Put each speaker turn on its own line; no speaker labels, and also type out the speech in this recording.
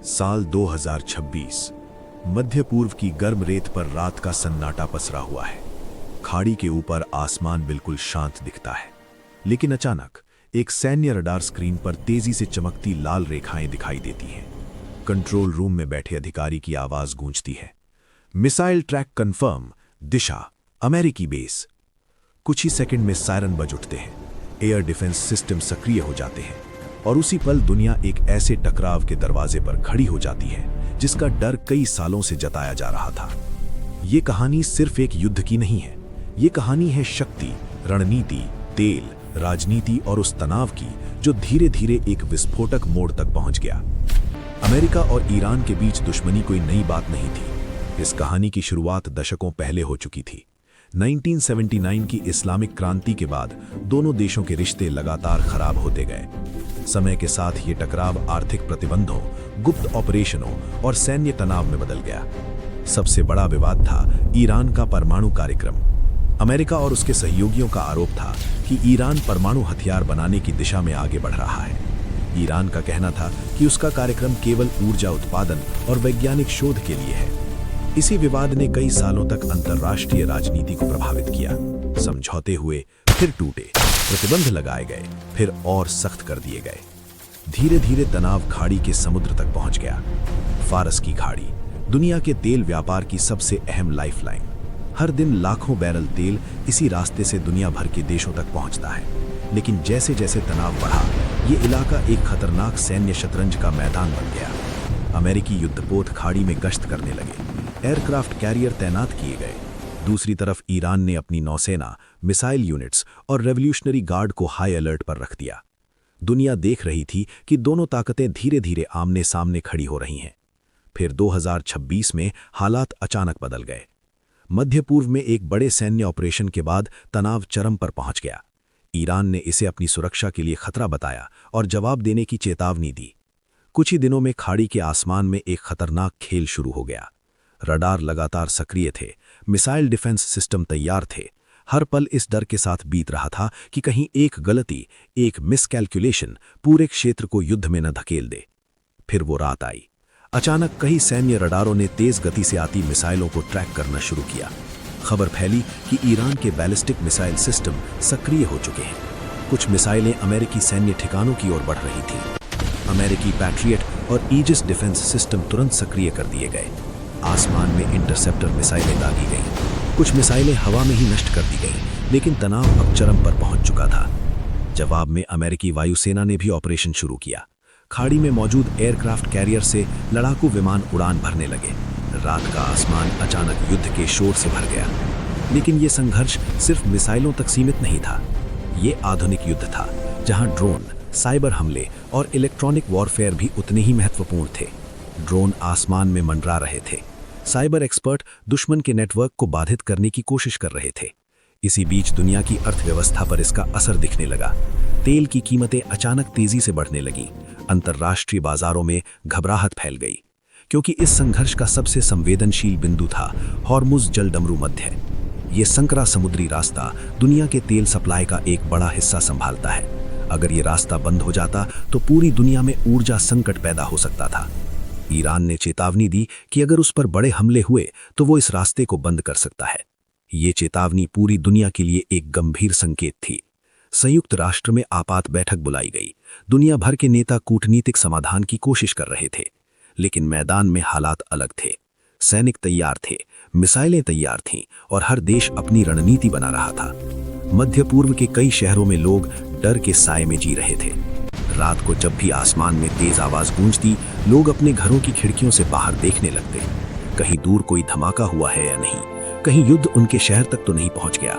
साल 2026। मध्य पूर्व की गर्म रेत पर रात का सन्नाटा पसरा हुआ है। खाड़ी के ऊपर आसमान बिल्कुल शांत दिखता है, लेकिन अचानक एक सैन्य रडार स्क्रीन पर तेजी से चमकती लाल रेखाएं दिखाई देती हैं। कंट्रोल रूम में बैठे अधिकारी की आवाज गूंजती है, मिसाइल ट्रैक कंफर्म, दिशा अमेरिकी बेस। कुछ ही सेकंड में सायरन बज उठते हैं, एयर डिफेंस सिस्टम सक्रिय हो जाते हैं और उसी पल दुनिया एक ऐसे टकराव के दरवाजे पर खड़ी हो जाती है जिसका डर कई सालों से जताया जा रहा था। ये कहानी सिर्फ एक युद्ध की नहीं है, ये कहानी है शक्ति, रणनीति, तेल, राजनीति और उस तनाव की जो धीरे धीरे एक विस्फोटक मोड़ तक पहुंच गया। अमेरिका और ईरान के बीच दुश्मनी कोई नई बात नहीं थी। इस कहानी की शुरुआत दशकों पहले हो चुकी थी। 1979 की इस्लामिक क्रांति के बाद दोनों देशों के रिश्ते लगातार खराब होते गए। समय के साथ ये टकराव आर्थिक प्रतिबंधों, गुप्त ऑपरेशनों और सैन्य तनाव में बदल गया। सबसे बड़ा विवाद था ईरान का परमाणु कार्यक्रम। अमेरिका और उसके सहयोगियों का आरोप था कि ईरान परमाणु हथियार बनाने की दिशा में आगे बढ़ रहा है। ईरान का कहना था कि उसका कार्यक्रम केवल ऊर्जा उत्पादन और वैज्ञानिक शोध के लिए है। इसी विवाद ने कई सालों तक अंतर्राष्ट्रीय राजनीति को प्रभावित किया। समझौते हुए, फिर टूटे, प्रतिबंध लगाए गए, फिर और सख्त कर दिए गए। धीरे धीरे तनाव खाड़ी के समुद्र तक पहुंच गया। फारस की खाड़ी, दुनिया के तेल व्यापार की सबसे अहम लाइफलाइन। हर दिन लाखों बैरल तेल इसी रास्ते से दुनिया भर के देशों तक पहुंचता है। लेकिन जैसे जैसे तनाव बढ़ा, ये इलाका एक खतरनाक सैन्य शतरंज का मैदान बन गया। अमेरिकी युद्धपोत खाड़ी में गश्त करने लगे, एयरक्राफ्ट कैरियर तैनात किए गए। दूसरी तरफ ईरान ने अपनी नौसेना, मिसाइल यूनिट्स और रेवोल्यूशनरी गार्ड को हाई अलर्ट पर रख दिया। दुनिया देख रही थी कि दोनों ताकतें धीरे धीरे आमने सामने खड़ी हो रही हैं। फिर 2026 में हालात अचानक बदल गए। मध्य पूर्व में एक बड़े सैन्य ऑपरेशन के बाद तनाव चरम पर पहुंच गया। ईरान ने इसे अपनी सुरक्षा के लिए खतरा बताया और जवाब देने की चेतावनी दी। कुछ ही दिनों में खाड़ी के आसमान में एक खतरनाक खेल शुरू हो गया। रडार लगातार सक्रिय थे, मिसाइल डिफेंस सिस्टम तैयार थे। हर पल इस डर के साथ बीत रहा था कि कहीं एक गलती, एक मिसकैलकुलेशन पूरे क्षेत्र को युद्ध में न धकेल दे। फिर वो रात आई। अचानक कई सैन्य रडारों ने तेज गति से आती मिसाइलों को ट्रैक करना शुरू किया। खबर फैली कि ईरान के बैलिस्टिक मिसाइल सिस्टम सक्रिय हो चुके हैं। कुछ मिसाइलें अमेरिकी सैन्य ठिकानों की ओर बढ़ रही थीं। अमेरिकी पैट्रियट और ईजिस डिफेंस सिस्टम तुरंत सक्रिय कर दिए गए। आसमान में इंटरसेप्टर मिसाइलें दागी गईं। कुछ मिसाइलें हवा में ही नष्ट कर दी गईं, लेकिन तनाव अब चरम पर पहुंच चुका था। जवाब में अमेरिकी वायुसेना ने भी ऑपरेशन शुरू किया। खाड़ी में मौजूद एयरक्राफ्ट कैरियर से लड़ाकू विमान उड़ान भरने लगे। रात का आसमान अचानक युद्ध के शोर से भर गया। लेकिन ये संघर्ष सिर्फ मिसाइलों तक सीमित नहीं था। ये आधुनिक युद्ध था, जहां ड्रोन, साइबर हमले और इलेक्ट्रॉनिक वॉरफेयर भी उतने ही महत्वपूर्ण थे। ड्रोन आसमान में मंडरा रहे थे। साइबर एक्सपर्ट दुश्मन के नेटवर्क को बाधित करने की कोशिश कर रहे थे। इसी बीच दुनिया की अर्थव्यवस्था पर इसका असर दिखने लगा। तेल की कीमतें अचानक तेजी से बढ़ने लगीं। अंतर्राष्ट्रीय बाजारों में घबराहट फैल गई, क्योंकि इस संघर्ष का सबसे संवेदनशील बिंदु था हॉर्मुज जलडमरू मध्य। ये संकरा समुद्री रास्ता दुनिया के तेल सप्लाई का एक बड़ा हिस्सा संभालता है। अगर ये रास्ता बंद हो जाता तो पूरी दुनिया में ऊर्जा संकट पैदा हो सकता था। ईरान ने चेतावनी दी कि अगर उस पर बड़े हमले हुए तो वो इस रास्ते को बंद कर सकता है। ये चेतावनी पूरी दुनिया के लिए एक गंभीर संकेत थी। संयुक्त राष्ट्र में आपात बैठक बुलाई गई। दुनिया भर के नेता कूटनीतिक समाधान की कोशिश कर रहे थे, लेकिन मैदान में हालात अलग थे। सैनिक तैयार थे, मिसाइलें तैयार थीं और हर देश अपनी रणनीति बना रहा था। मध्य पूर्व के कई शहरों में लोग डर के साए में जी रहे थे। रात को जब भी आसमान में तेज आवाज गूंजती, लोग अपने घरों की खिड़कियों से बाहर देखने लगते। कहीं दूर कोई धमाका हुआ है या नहीं, कहीं युद्ध उनके शहर तक तो नहीं पहुंच गया।